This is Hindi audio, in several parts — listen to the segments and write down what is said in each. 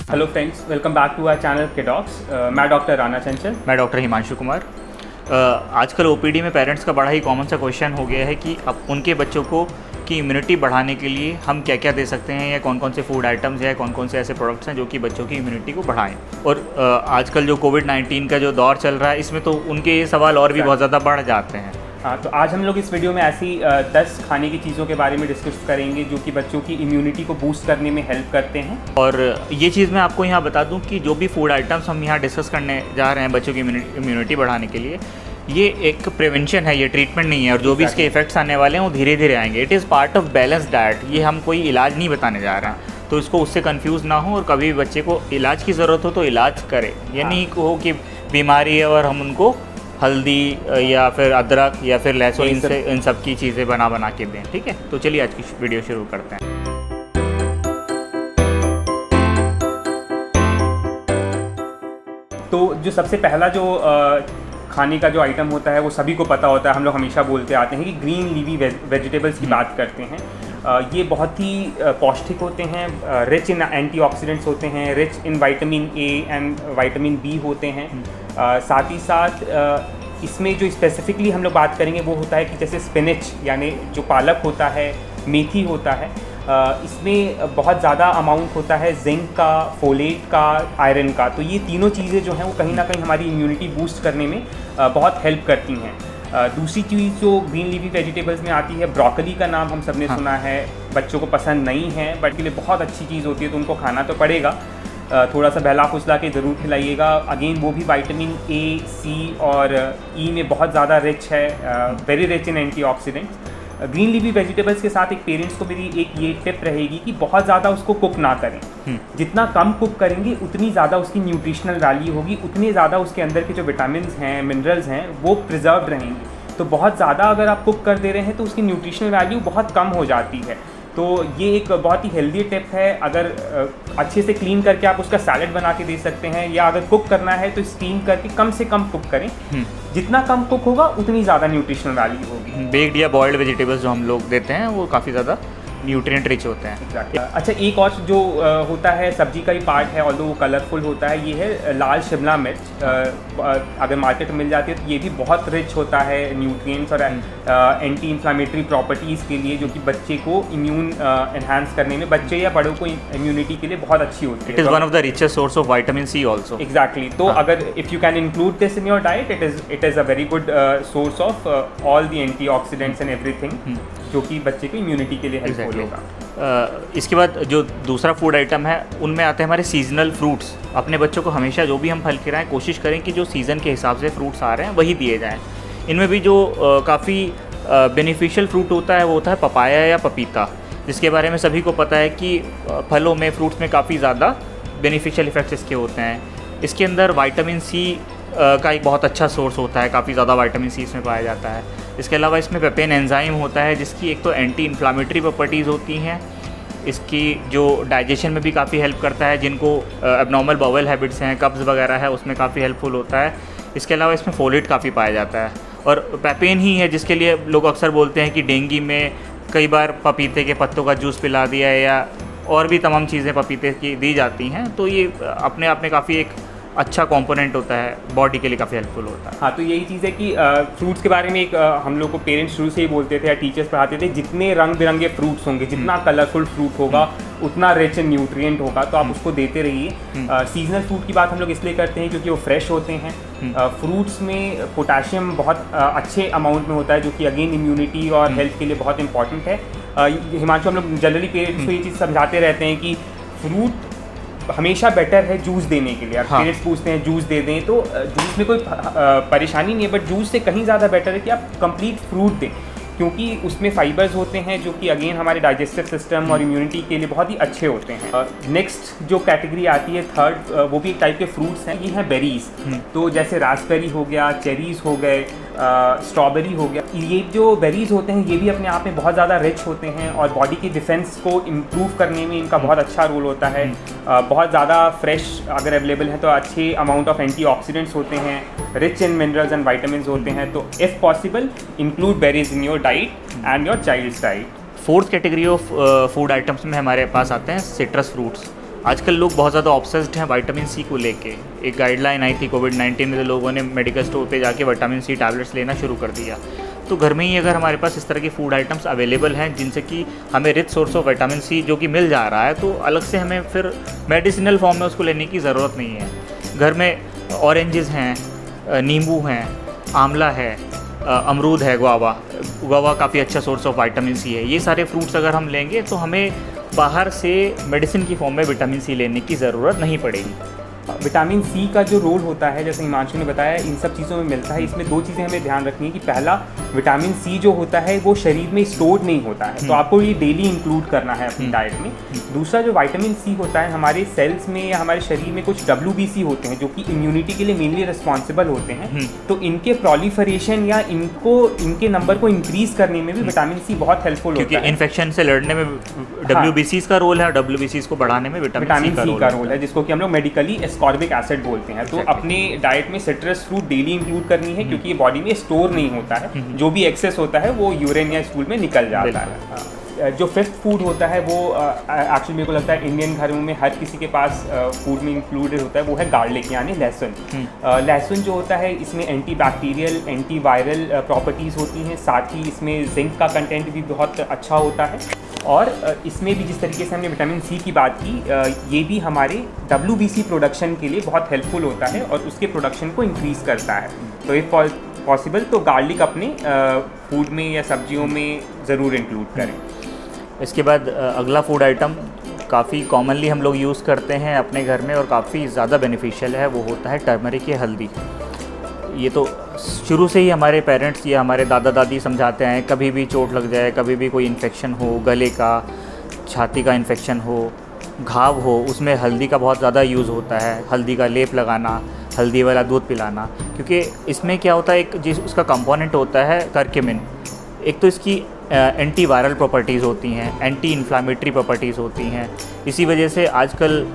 Hello friends, welcome back to our channel Kidocs. मैं डॉक्टर राना चंचल। मैं डॉक्टर हिमांशु कुमार। आजकल ओपीडी में पेरेंट्स का बड़ा ही कॉमन सा क्वेश्चन हो गया है कि अब उनके बच्चों को की इम्यूनिटी बढ़ाने के लिए हम क्या क्या दे सकते हैं या कौन कौन से फूड आइटम्स या कौन कौन से ऐसे प्रोडक्ट्स हैं जो कि बच्चों की इम्यूनिटी को बढ़ाएं। और आजकल जो कोविड-19 का जो दौर चल रहा है इसमें तो उनके ये सवाल और भी बहुत ज़्यादा बढ़ जाते हैं। हाँ, तो आज हम लोग इस वीडियो में ऐसी 10 खाने की चीज़ों के बारे में डिस्कस करेंगे जो कि बच्चों की इम्यूनिटी को बूस्ट करने में हेल्प करते हैं। और ये चीज़ मैं आपको यहाँ बता दूँ कि जो भी फूड आइटम्स हम यहाँ डिस्कस करने जा रहे हैं बच्चों की इम्यूनिटी बढ़ाने के लिए, ये एक प्रिवेंशन है, ये ट्रीटमेंट नहीं है। और जो भी इसके इफेक्ट्स आने वाले हैं वो धीरे धीरे आएंगे। It is part of balance diet. ये हम कोई इलाज नहीं बताने जा रहे हैं, तो इसको उससे कंफ्यूज ना हो और कभी भी बच्चे को इलाज की ज़रूरत हो तो इलाज करें। ये नहीं हो कि बीमारी है और हम उनको हल्दी या फिर अदरक या फिर लहसुन इन सब की चीज़ें बना के दें। ठीक है, तो चलिए आज की वीडियो शुरू करते हैं। तो जो सबसे पहला जो खाने का जो आइटम होता है वो सभी को पता होता है। हम लोग हमेशा बोलते आते हैं कि ग्रीन लीवी वेजिटेबल्स की बात करते हैं। ये बहुत ही पौष्टिक होते हैं, रिच इन एंटीऑक्सीडेंट्स होते हैं, rich in vitamin A and vitamin B होते हैं। साथ ही साथ इसमें जो स्पेसिफिकली हम लोग बात करेंगे वो होता है कि जैसे स्पिनच यानी जो पालक होता है, मेथी होता है, इसमें बहुत ज़्यादा अमाउंट होता है जिंक का, फोलेट का, आयरन का। तो ये तीनों चीज़ें जो हैं वो कहीं ना कहीं हमारी इम्यूनिटी बूस्ट करने में बहुत हेल्प करती हैं। दूसरी चीज़ जो ग्रीन लीवी वेजिटेबल्स में आती है, ब्रोकली का नाम हम सब ने सुना है। बच्चों को पसंद नहीं है बट के लिए बहुत अच्छी चीज़ होती है, तो उनको खाना तो पड़ेगा। थोड़ा सा बहला फुसला के ज़रूर खिलाइएगा। अगेन वो भी विटामिन ए, सी और ई में बहुत ज़्यादा रिच है, very rich in antioxidants. Green leafy vegetables के साथ एक पेरेंट्स को मेरी एक ये टिप रहेगी कि बहुत ज़्यादा उसको कुक ना करें। जितना कम कुक करेंगे उतनी ज़्यादा उसकी न्यूट्रिशनल वैल्यू होगी, उतने ज़्यादा उसके अंदर के जो विटामिन हैं, मिनरल्स हैं, वो प्रिजर्व रहेंगे। तो बहुत ज़्यादा अगर आप कुक कर दे रहे हैं तो उसकी न्यूट्रिशनल वैल्यू बहुत कम हो जाती है। तो ये एक बहुत ही हेल्दी टिप है। अगर अच्छे से क्लीन करके आप उसका सैलेड बना के दे सकते हैं, या अगर कुक करना है तो स्टीम करके कम से कम कुक करें। जितना कम कुक होगा उतनी ज़्यादा न्यूट्रिशनल वैल्यू होगी। बेक्ड या बॉइल्ड वेजिटेबल्स जो हम लोग देते हैं वो काफ़ी ज़्यादा न्यूट्रिएंट रिच होते हैं। Exactly. अच्छा, एक और जो होता है सब्जी का ही पार्ट है, ऑल्दो वो कलरफुल होता है, ये है लाल शिमला मिर्च। अगर मार्केट में मिल जाती है तो ये भी बहुत रिच होता है न्यूट्रिएंट्स और एंटी इन्फ्लामेटरी प्रॉपर्टीज़ के लिए, जो कि बच्चे को इम्यून एनहांस करने में, बच्चे या बड़ों को इम्यूनिटी के लिए बहुत अच्छी होती है। It is one of the richest source of vitamin C also. Exactly. तो अगर if you can include this in your diet, it is a very good source of all the antioxidants and everything, जो कि बच्चे की इम्यूनिटी के लिए हेल्पफुल होगा। इसके बाद जो दूसरा फूड आइटम है उनमें आते हैं हमारे सीजनल फ्रूट्स। अपने बच्चों को हमेशा जो भी हम फल खिलाएं कोशिश करें कि जो सीज़न के हिसाब से फ्रूट्स आ रहे हैं वही दिए जाएं। इनमें भी जो काफ़ी बेनिफिशियल फ्रूट होता है वो होता है पपाया या पपीता, जिसके बारे में सभी को पता है कि फलों में, फ्रूट्स में काफ़ी ज़्यादा बेनिफिशियल इफेक्ट्स इसके होते हैं। इसके अंदर विटामिन सी का एक बहुत अच्छा सोर्स होता है, काफ़ी ज़्यादा विटामिन सी इसमें पाया जाता है। इसके अलावा इसमें पेपेन एंजाइम होता है जिसकी एक तो एंटी इन्फ्लामेटरी प्रॉपर्टीज़ होती हैं। इसकी जो डाइजेशन में भी काफ़ी हेल्प करता है, जिनको एबनॉर्मल बाउल हैबिट्स हैं, कब्ज़ वगैरह है, उसमें काफ़ी हेल्पफुल होता है। इसके अलावा इसमें फोलेट काफ़ी पाया जाता है। और पेपेन ही है जिसके लिए लोग अक्सर बोलते हैं कि डेंगू में कई बार पपीते के पत्तों का जूस पिला दिया या और भी तमाम चीज़ें पपीते की दी जाती हैं। तो ये अपने आप में काफ़ी एक अच्छा कंपोनेंट होता है, बॉडी के लिए काफ़ी हेल्पफुल होता है। हाँ, तो यही चीज़ है कि फ्रूट्स के बारे में एक हम लोग को पेरेंट्स शुरू से ही बोलते थे या टीचर्स पढ़ाते थे, जितने रंग बिरंगे फ्रूट्स होंगे, जितना कलरफुल फ्रूट होगा उतना रिच इन न्यूट्रिएंट होगा, तो आप उसको देते रहिए। सीजनल फ्रूट की बात हम लोग इसलिए करते हैं क्योंकि वो फ्रेश होते हैं। फ्रूट्स में पोटाशियम बहुत अच्छे अमाउंट में होता है, जो कि अगेन इम्यूनिटी और हेल्थ के लिए बहुत इंपॉर्टेंट है। हिमांशु, हम लोग जनरली पेरेंट्स को ये चीज़ समझाते रहते हैं कि फ्रूट हमेशा बेटर है जूस देने के लिए। हाँ। पेरेंट्स पूछते हैं जूस दे दें, तो जूस में कोई परेशानी नहीं है, बट जूस से कहीं ज़्यादा बेटर है कि आप कंप्लीट फ्रूट दें, क्योंकि उसमें फाइबर्स होते हैं जो कि अगेन हमारे डाइजेस्टिव सिस्टम और इम्यूनिटी के लिए बहुत ही अच्छे होते हैं। नेक्स्ट जो कैटेगरी आती है थर्ड, वो भी एक टाइप के फ्रूट्स हैं, ये हैं बेरीज। तो जैसे रास्पबेरी हो गया, चेरीज़ हो गए, स्ट्रॉबेरी हो गया। ये जो बेरीज होते हैं ये भी अपने आप में बहुत ज़्यादा रिच होते हैं और बॉडी की डिफेंस को इम्प्रूव करने में इनका बहुत अच्छा रोल होता है। बहुत ज़्यादा फ्रेश अगर अवेलेबल है तो अच्छे अमाउंट ऑफ एंटीऑक्सीडेंट्स होते हैं, rich in minerals and vitamins होते हैं। तो if possible include berries in your diet and your child's diet. Fourth category of food items में हमारे पास आते हैं सिट्रस फ्रूट्स। आजकल लोग बहुत ज़्यादा ऑब्सेस्ड हैं विटामिन सी को लेके। एक गाइडलाइन आई थी कोविड-19 में, तो लोगों ने मेडिकल स्टोर पे जाके विटामिन सी टैबलेट्स लेना शुरू कर दिया। तो घर में ही अगर हमारे पास इस तरह के फूड आइटम्स अवेलेबल हैं जिनसे कि हमें rich source of vitamin C जो कि मिल जा रहा है, तो अलग से हमें फिर मेडिसिनल फॉर्म में उसको लेने की ज़रूरत नहीं है। घर में ऑरेंजेस हैं, नींबू हैं, आंवला है, अमरूद है, गुआवा काफ़ी अच्छा सोर्स ऑफ विटामिन सी है। ये सारे फ्रूट्स अगर हम लेंगे तो हमें बाहर से मेडिसिन की फॉर्म में विटामिन सी लेने की ज़रूरत नहीं पड़ेगी। विटामिन सी का जो रोल होता है, जैसे हिमांशु ने बताया, इन सब चीज़ों में मिलता है। इसमें दो चीज़ें हमें ध्यान रखनी है कि पहला, विटामिन सी जो होता है वो शरीर में स्टोर्ड नहीं होता है, तो आपको ये डेली इंक्लूड करना है अपनी डाइट में। दूसरा, जो विटामिन सी होता है हमारे सेल्स में या हमारे शरीर में कुछ WBC होते हैं जो कि इम्यूनिटी के लिए मेनली रिस्पॉन्सिबल होते हैं, तो इनके प्रोलिफरेशन या इनके नंबर को इंक्रीज करने में भी विटामिन सी बहुत हेल्पफुल होता है, क्योंकि इन्फेक्शन से लड़ने में WBCs का रोल है, WBCs को बढ़ाने में विटामिन सी का रोल है, जिसको कि हम लोग मेडिकली एस्कॉर्बिक एसिड बोलते हैं। तो अपने डाइट में सिट्रस फ्रूट डेली इंक्लूड करनी है, क्योंकि ये बॉडी में स्टोर नहीं होता है, जो भी एक्सेस होता है वो यूरिन या स्टूल में निकल जाता है। जो फिफ्थ फूड होता है वो एक्चुअली मेरे को लगता है इंडियन घरों में हर किसी के पास फूड में इंक्लूडेड होता है, वो है गार्लिक यानी लहसुन। लहसुन जो होता है इसमें anti bacterial, anti viral properties होती हैं, साथ ही इसमें जिंक का कंटेंट भी बहुत अच्छा होता है। और इसमें भी जिस तरीके से हमने विटामिन सी की बात की, ये भी हमारे WBC प्रोडक्शन के लिए बहुत हेल्पफुल होता है और उसके प्रोडक्शन को इंक्रीज़ करता है। तो इफ़ पॉसिबल तो गार्लिक अपने फूड में या सब्जियों में ज़रूर इंक्लूड करें। इसके बाद अगला फूड आइटम काफ़ी कॉमनली हम लोग यूज़ करते हैं अपने घर में और काफ़ी ज़्यादा बेनिफिशियल है, वो होता है टर्मरिक या हल्दी। ये तो शुरू से ही हमारे पेरेंट्स या हमारे दादा दादी समझाते हैं, कभी भी चोट लग जाए, कभी भी कोई इन्फेक्शन हो, गले का, छाती का इन्फेक्शन हो, घाव हो, उसमें हल्दी का बहुत ज़्यादा यूज़ होता है। हल्दी का लेप लगाना, हल्दी वाला दूध पिलाना, क्योंकि इसमें क्या होता है, एक जिस उसका कंपोनेंट होता है करक्यूमिन। एक तो इसकी एंटी वायरल प्रॉपर्टीज़ होती हैं, एंटी इन्फ्लामेटरी प्रॉपर्टीज़ होती हैं। इसी वजह से आजकल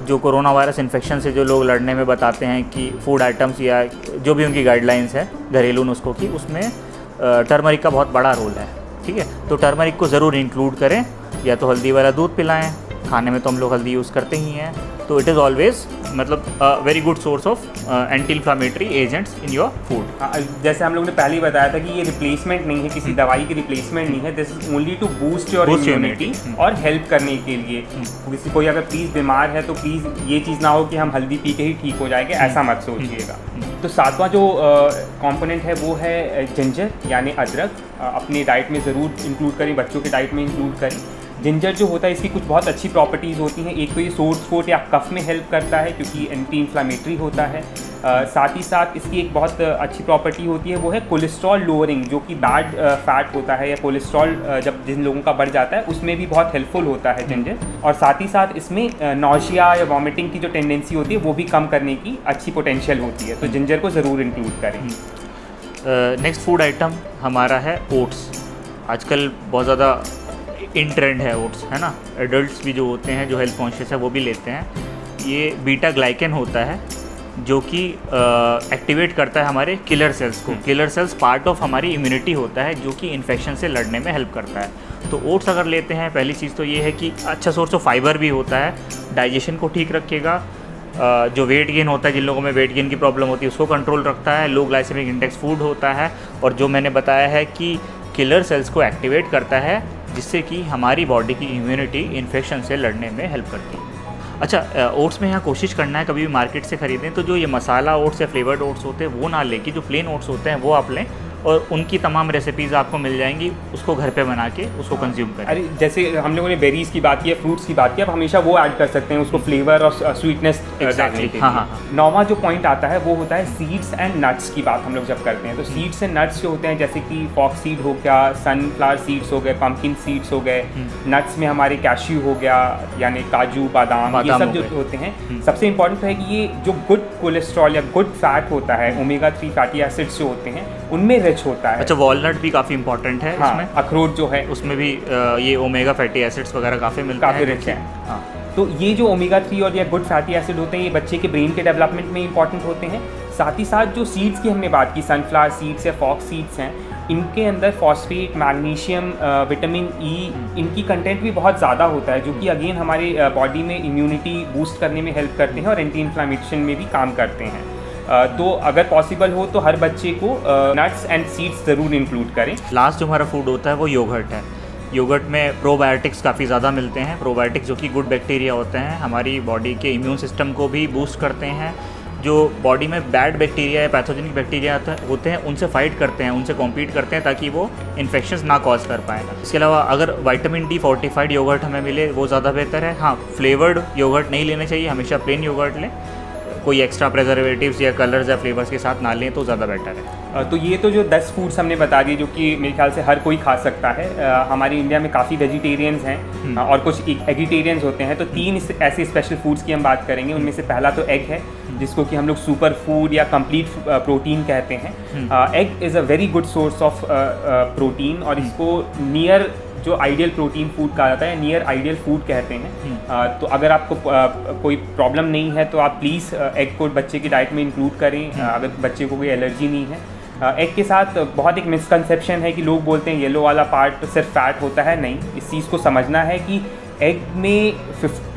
जो कोरोना वायरस इन्फेक्शन से जो लोग लड़ने में बताते हैं कि फूड आइटम्स या जो भी उनकी गाइडलाइंस है घरेलू नुस्खों की, उसमें टर्मरिक का बहुत बड़ा रोल है। ठीक है, तो टर्मरिक को ज़रूर इंक्लूड करें, या तो हल्दी वाला दूध पिलाएं, खाने में तो हम लोग हल्दी यूज़ करते ही हैं, तो इट इज़ ऑलवेज मतलब very good source of anti inflammatory agents in your food. जैसे हम लोग ने पहले ही बताया था कि ये रिप्लेसमेंट नहीं है, किसी दवाई की रिप्लेसमेंट नहीं है, this is only to boost your immunity और हेल्प करने के लिए। किसी कोई अगर प्लीज़ बीमार है तो प्लीज़ ये चीज़ ना हो कि हम हल्दी पी के ही ठीक हो जाएंगे, ऐसा मत सोचिएगा। तो सातवां जो कंपोनेंट है वो है जिंजर यानी अदरक। अपनी डाइट में ज़रूर इंक्लूड करें, बच्चों की डाइट में इंक्लूड करें। जिंजर जो होता है इसकी कुछ बहुत अच्छी प्रॉपर्टीज़ होती हैं। एक तो ये सोर थ्रोट या कफ में हेल्प करता है क्योंकि एंटी इन्फ्लामेटरी होता है। साथ ही साथ इसकी एक बहुत अच्छी प्रॉपर्टी होती है, वो है कोलेस्ट्रॉल लोअरिंग, जो कि बैड फैट होता है या कोलेस्ट्रॉल जब जिन लोगों का बढ़ जाता है उसमें भी बहुत हेल्पफुल होता है जिंजर। और साथ ही साथ इसमें नौशिया या वॉमिटिंग की जो टेंडेंसी होती है वो भी कम करने की अच्छी पोटेंशियल होती है, तो जिंजर को ज़रूर इंक्लूड करें। नेक्स्ट फूड आइटम हमारा है ओट्स। आजकल बहुत ज़्यादा इन ट्रेंड है ओट्स, है ना। एडल्ट्स भी जो होते हैं, जो हेल्थ कॉन्शियस है, वो भी लेते हैं। ये बीटा ग्लाइकन होता है जो कि एक्टिवेट करता है हमारे किलर सेल्स को। किलर सेल्स पार्ट ऑफ हमारी इम्यूनिटी होता है जो कि इन्फेक्शन से लड़ने में हेल्प करता है। तो ओट्स अगर लेते हैं, पहली चीज़ तो ये है कि अच्छा सोर्स ऑफ फाइबर भी होता है, डाइजेशन को ठीक रखेगा, जो वेट गेन होता है, जिन लोगों में वेट गेन की प्रॉब्लम होती है उसको कंट्रोल रखता है, लो ग्लाइसेमिक इंडेक्स फूड होता है, और जो मैंने बताया है कि किलर सेल्स को एक्टिवेट करता है जिससे कि हमारी बॉडी की इम्यूनिटी इन्फेक्शन से लड़ने में हेल्प करती है। अच्छा, ओट्स में यहाँ कोशिश करना है कभी भी मार्केट से ख़रीदें तो जो ये मसाला ओट्स या फ्लेवर्ड ओट्स होते हैं वो ना लेके जो प्लेन ओट्स होते हैं वो आप लें, और उनकी तमाम रेसिपीज़ आपको मिल जाएंगी, उसको घर पे बना के उसको कंज्यूम करें। अरे जैसे हम लोगों ने बेरीज़ की बात की है, फ्रूट्स की बात की, अब हमेशा वो ऐड कर सकते हैं उसको फ्लेवर और स्वीटनेस डालने के लिए। हाँ। नौवां जो पॉइंट आता है वो होता है सीड्स एंड नट्स की बात हम लोग जब करते हैं, तो सीड्स एंड नट्स जो होते हैं जैसे कि फॉक्स सीड हो गया, सनफ्लावर सीड्स हो गए, पम्पकिन सीड्स हो गए, नट्स में हमारे कैश्यू हो गया यानी काजू, बादाम, ये सब जो होते हैं। सबसे इंपॉर्टेंट है कि ये जो गुड कोलेस्ट्रॉल या गुड फैट होता है, ओमेगा 3 फैटी एसिड्स जो होते हैं उनमें रिच होता है। अच्छा, वॉलनट भी काफ़ी इंपॉर्टेंट है। हाँ, इसमें अखरोट जो है उसमें भी ये ओमेगा फैटी एसिड्स वगैरह काफ़ी मिलते हैं, काफ़ी रिच है। हाँ, तो ये जो ओमेगा 3 और ये गुड फैटी एसिड होते हैं ये बच्चे के ब्रेन के डेवलपमेंट में इंपॉर्टेंट होते हैं। साथ ही साथ जो सीड्स की हमने बात की, सनफ्लावर सीड्स या फॉक्स सीड्स हैं, इनके अंदर फॉस्फेट, मैग्नीशियम, विटामिन ई, इनकी कंटेंट भी बहुत ज़्यादा होता है, जो कि अगेन हमारे बॉडी में इम्यूनिटी बूस्ट करने में हेल्प करते हैं और एंटी इन्फ्लामेशन में भी काम करते हैं। तो अगर पॉसिबल हो तो हर बच्चे को नट्स एंड सीड्स ज़रूर इंक्लूड करें। लास्ट जो हमारा फूड होता है वो योगर्ट है। योगर्ट में प्रोबायोटिक्स काफ़ी ज़्यादा मिलते हैं। प्रोबायोटिक्स जो कि गुड बैक्टीरिया होते हैं, हमारी बॉडी के इम्यून सिस्टम को भी बूस्ट करते हैं। जो बॉडी में बैड बैक्टीरिया या पैथोजेनिक बैक्टीरिया होते हैं उनसे फाइट करते हैं, उनसे कॉम्पीट करते हैं ताकि वो इन्फेक्शंस ना कॉज कर पाएँ। इसके अलावा अगर विटामिन डी फोर्टिफाइड योगर्ट हमें मिले वो ज़्यादा बेहतर है। हाँ, फ्लेवर्ड योगर्ट नहीं लेने चाहिए, हमेशा प्लेन योगर्ट लें, कोई एक्स्ट्रा प्रिजर्वेटिव्स या कलर्स या फ्लेवर्स के साथ ना लें तो ज़्यादा बेटर है। तो ये तो जो 10 फूड्स हमने बता दिए जो कि मेरे ख्याल से हर कोई खा सकता है। हमारे इंडिया में काफ़ी वेजिटेरियंस हैं और कुछ एगिटेरियंस होते हैं, तो 3 ऐसे स्पेशल फूड्स की हम बात करेंगे। उनमें से पहला तो एग है, जिसको कि हम लोग सुपर फूड या कंप्लीट प्रोटीन कहते हैं। Egg is a very good source of protein और इसको नियर जो आइडियल प्रोटीन फूड कहा जाता है, नियर आइडियल फूड कहते हैं। तो अगर आपको कोई प्रॉब्लम नहीं है तो आप प्लीज़ एग को बच्चे की डाइट में इंक्लूड करें, अगर बच्चे को कोई एलर्जी नहीं है। एग के साथ बहुत एक मिसकंसेप्शन है कि लोग बोलते हैं येलो वाला पार्ट सिर्फ फैट होता है। नहीं, इस चीज़ को समझना है कि एग में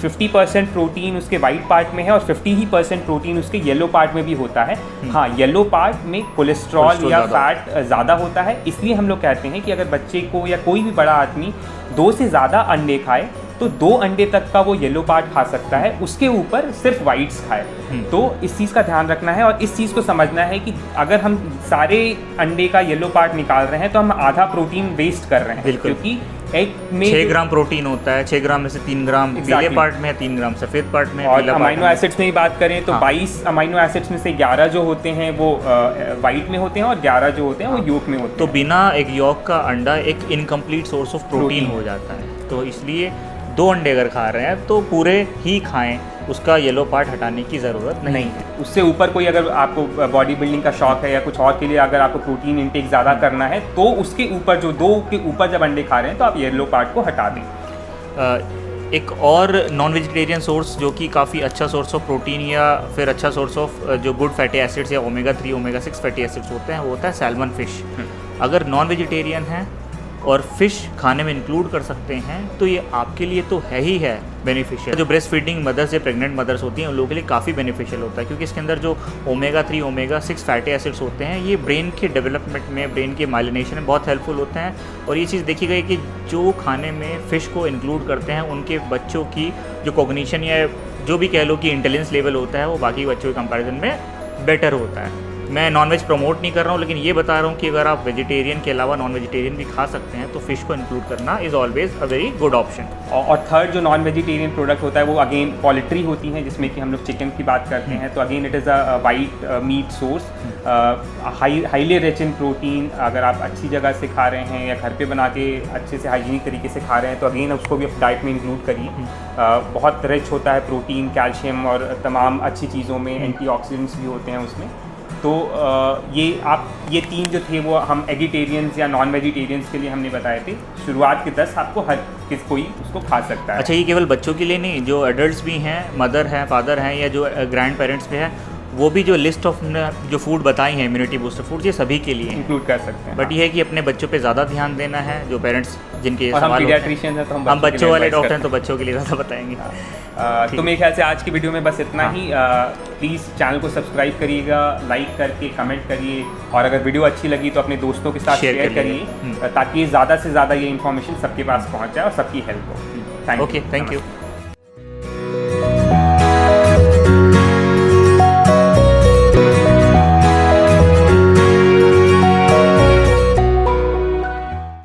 50% प्रोटीन उसके वाइट पार्ट में है और 50% प्रोटीन उसके येलो पार्ट में भी होता है। हाँ, येलो पार्ट में कोलेस्ट्रॉल या फैट ज़्यादा होता है, इसलिए हम लोग कहते हैं कि अगर बच्चे को या कोई भी बड़ा आदमी 2 से ज़्यादा अंडे खाए तो 2 अंडे तक का वो येलो पार्ट खा सकता है, उसके ऊपर सिर्फ वाइट्स खाए। तो इस चीज़ का ध्यान रखना है और इस चीज़ को समझना है कि अगर हम सारे अंडे का येलो पार्ट निकाल रहे हैं तो हम आधा प्रोटीन वेस्ट कर रहे हैं, क्योंकि एग में 6 ग्राम प्रोटीन होता है, 6 ग्राम में से 3 ग्राम पीले पार्ट में है, 3 ग्राम सफ़ेद पार्ट में। और अमाइनो एसिड्स में ही बात करें तो 22 अमाइनो एसिड्स में से 11 जो होते हैं वो वाइट में होते हैं और 11 जो होते हैं वो योक में होते हैं। तो बिना एक योक का अंडा एक इनकम्प्लीट सोर्स ऑफ प्रोटीन हो जाता है। तो इसलिए 2 अंडे अगर खा रहे हैं तो पूरे ही खाएं, उसका येलो पार्ट हटाने की ज़रूरत नहीं है। उससे ऊपर कोई अगर आपको बॉडी बिल्डिंग का शौक है या कुछ और के लिए अगर आपको प्रोटीन इंटेक ज़्यादा करना है तो उसके ऊपर जो 2 के ऊपर जब अंडे खा रहे हैं तो आप येलो पार्ट को हटा दें। एक और नॉन वेजिटेरियन सोर्स जो कि काफ़ी अच्छा सोर्स ऑफ प्रोटीन या फिर अच्छा सोर्स ऑफ जो गुड फैटी एसिड्स या ओमेगा 3 ओमेगा 6 फैटी एसिड्स होते हैं वो होता है सैल्मन फिश। अगर नॉन वेजिटेरियन हैं और फिश खाने में इंक्लूड कर सकते हैं तो ये आपके लिए तो है ही है बेनिफिशियल। जो ब्रेस्ट फीडिंग मदर्स या प्रेग्नेंट मदर्स होती हैं उन लोगों के लिए काफ़ी बेनिफिशियल होता है, क्योंकि इसके अंदर जो ओमेगा 3 ओमेगा 6 फैटी एसिड्स होते हैं ये ब्रेन के डेवलपमेंट में, ब्रेन के माइलिनेशन में बहुत हेल्पफुल होते हैं। और ये चीज़ देखी गई कि जो खाने में फ़िश को इंक्लूड करते हैं उनके बच्चों की जो कॉग्निशन या जो भी कह लो कि इंटेलिजेंस लेवल होता है वो बाकी बच्चों के कंपैरिजन में बेटर होता है। मैं नॉनवेज प्रमोट नहीं कर रहा हूँ, लेकिन ये बता रहा हूँ कि अगर आप वेजिटेरियन के अलावा नॉन वेजिटेरियन भी खा सकते हैं तो फ़िश को इंक्लूड करना is always a very good option. और थर्ड जो नॉन वेजिटेरियन प्रोडक्ट होता है वो अगेन पोल्ट्री होती हैं, जिसमें कि हम लोग चिकन की बात करते हैं। तो again it is a white meet source, highly rich in protein. अगर आप अच्छी जगह से खा रहे हैं या घर पे बना के अच्छे से हाइजीनिक तरीके से खा रहे हैं तो अगेन उसको भी अपनी डाइट में इंक्लूड करिए। बहुत रिच होता है प्रोटीन, कैल्शियम और तमाम अच्छी चीज़ों में, एंटीऑक्सीडेंट्स भी होते हैं उसमें। तो ये 3 जो थे वो हम एगिटेरियंस या नॉन वेजिटेरियंस के लिए हमने बताए थे। शुरुआत के 10 आपको हर कोई उसको खा सकता है। अच्छा, ये केवल बच्चों के लिए नहीं, जो एडल्ट्स भी हैं, मदर हैं, फादर हैं या जो ग्रैंड पेरेंट्स भी हैं, वो भी जो लिस्ट ऑफ जो फूड बताई हैं इम्यूनिटी बूस्टर फूड, ये सभी के लिए इंक्लूड कर सकते हैं। बट ये है कि अपने बच्चों पे ज़्यादा ध्यान देना है, जो पेरेंट्स जिनके सवाल होते हैं तो हम बच्चों वाले डॉक्टर हैं तो बच्चों के लिए ज़्यादा बताएंगे। तो मेरे ख्याल से आज की वीडियो में बस इतना ही। प्लीज़ चैनल को सब्सक्राइब करिएगा, लाइक करके कमेंट करिए, और अगर वीडियो अच्छी लगी तो अपने दोस्तों के साथ शेयर करिए ताकि ज़्यादा से ज़्यादा ये इन्फॉर्मेशन सबके पास पहुँच जाए और सबकी हेल्प हो। Thank you.